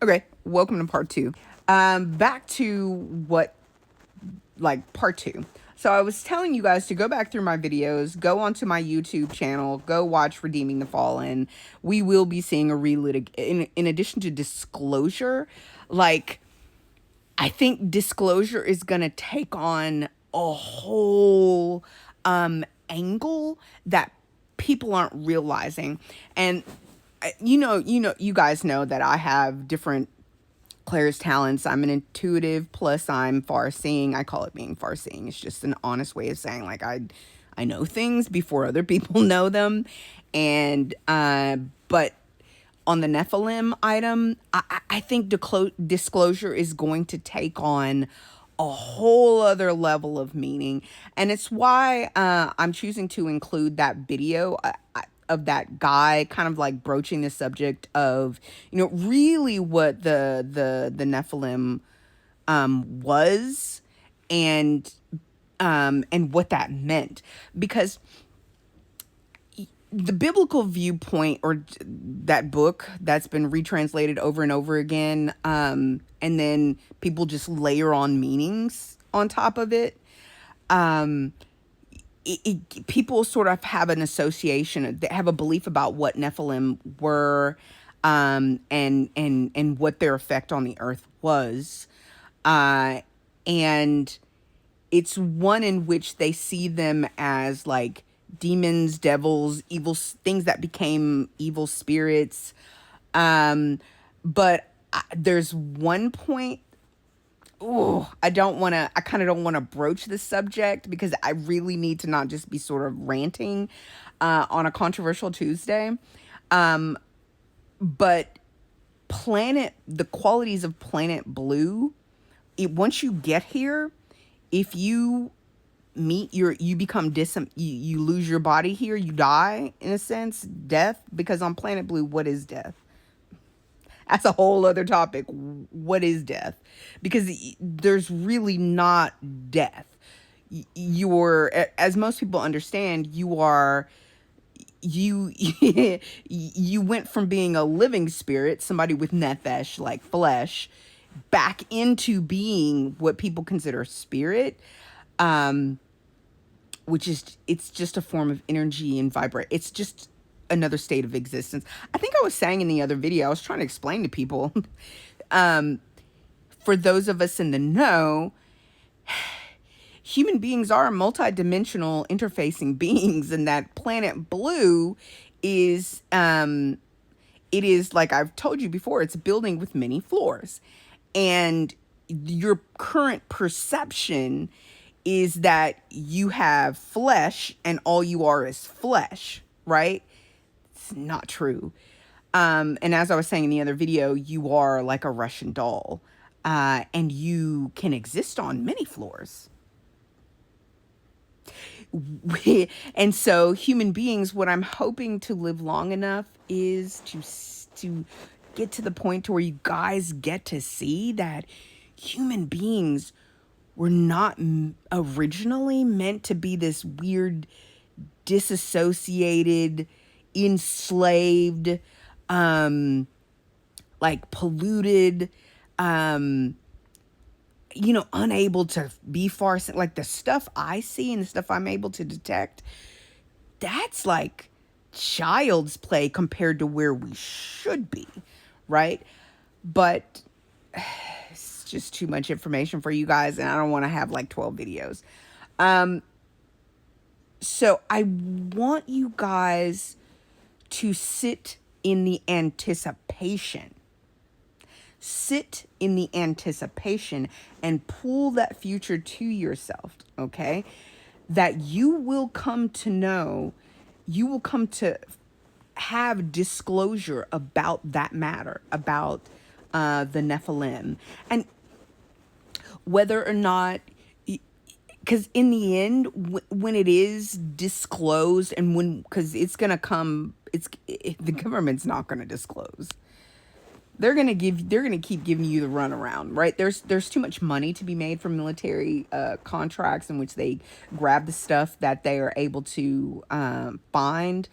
Okay, welcome to part two. Back to part two. So I was telling you guys to go back through my videos, go onto my YouTube channel, go watch Redeeming the Fallen. We will be seeing a in addition to Disclosure, like, I think Disclosure is going to take on a whole angle that people aren't realizing. And you guys know that I have different Claire's talents. I'm an intuitive, plus I'm far seeing. I call it being far seeing. It's just an honest way of saying, like, I know things before other people know them. And but on the Nephilim item, I think Disclosure is going to take on a whole other level of meaning. And it's why I'm choosing to include that video of that guy kind of like broaching the subject of, really what the Nephilim was, and what that meant. Because the biblical viewpoint, or that book that's been retranslated over and over again, and then people just layer on meanings on top of it. um People sort of have an association, they have a belief about what Nephilim were, and what their effect on the earth was, and it's one in which they see them as like demons, devils, evil things that became evil spirits. But there's one point. Oh, I kind of don't want to broach this subject because I really need to not just be sort of ranting on a controversial Tuesday. But the qualities of Planet Blue, once you get here, if you you become you lose your body here, you die, in a sense, death. Because on Planet Blue, what is death? That's a whole other topic. What is death? Because there's really not death. You're, as most people understand, you you went from being a living spirit, somebody with nefesh, like flesh, back into being what people consider spirit, um which is, it's just a form of energy and vibrate. It's just another state of existence. I think I was saying in the other video, I was trying to explain to people, um, for those of us in the know, human beings are multidimensional interfacing beings, and that Planet Blue is, it is, like I've told you before, it's a building with many floors. And your current perception is that you have flesh and all you are is flesh, right? It's not true. And as I was saying in the other video, you are like a Russian doll, and you can exist on many floors. And so human beings, what I'm hoping to live long enough is to get to the point to where you guys get to see that human beings were not originally meant to be this weird, disassociated, enslaved, like polluted, um, unable to be far. Like the stuff I see and the stuff I'm able to detect, that's like child's play compared to where we should be, right? But it's just too much information for you guys, and I don't want to have like 12 videos. So I want you guys to sit in the anticipation. Sit in the anticipation and pull that future to yourself, okay? That you will come to know, you will come to have disclosure about that matter, about the Nephilim. And whether or not, because in the end, when it is disclosed, and because it's going to come, the government's not going to disclose. They're going to keep giving you the runaround, right? There's too much money to be made from military contracts in which they grab the stuff that they are able to find,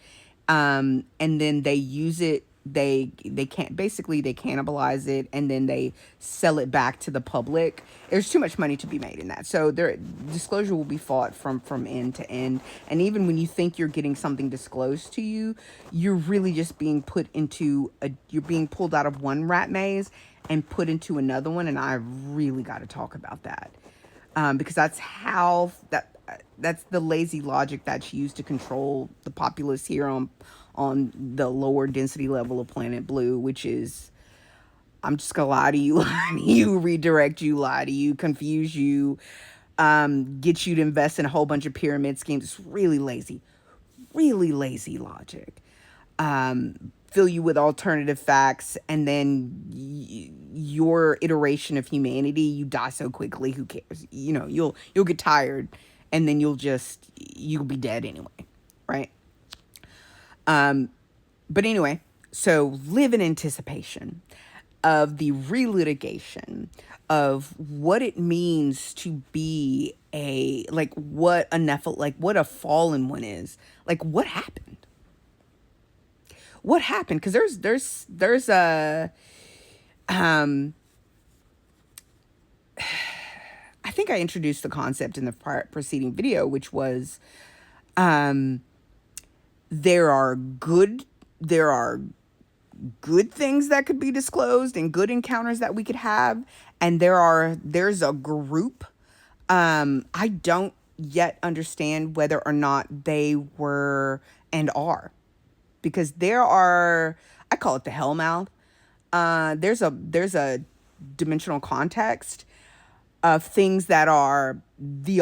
and then they use it they can't, basically they cannibalize it and then they sell it back to the public. There's too much money to be made in that. So their disclosure will be fought from end to end. And even when you think you're getting something disclosed to you, you're really just being put into a, you're being pulled out of one rat maze and put into another one. And I really got to talk about that, because that's how that's the lazy logic that's used to control the populace here on the lower density level of Planet Blue, which is, I'm just gonna lie to you, lie to you, redirect you, lie to you, confuse you, get you to invest in a whole bunch of pyramid schemes. It's really lazy logic. Fill you with alternative facts, and then your iteration of humanity, you die so quickly. Who cares? You know, you'll get tired, and then you'll be dead anyway, right? But anyway, so live in anticipation of the relitigation of what it means to be a, like, what a Nephil, like what a fallen one is, like what happened, because there's a I think I introduced the concept in the preceding video, which was, there are good things that could be disclosed and good encounters that we could have, and there's a group, I don't yet understand whether or not they were and are, because there are, I call it the Hellmouth. There's a dimensional context of things that are the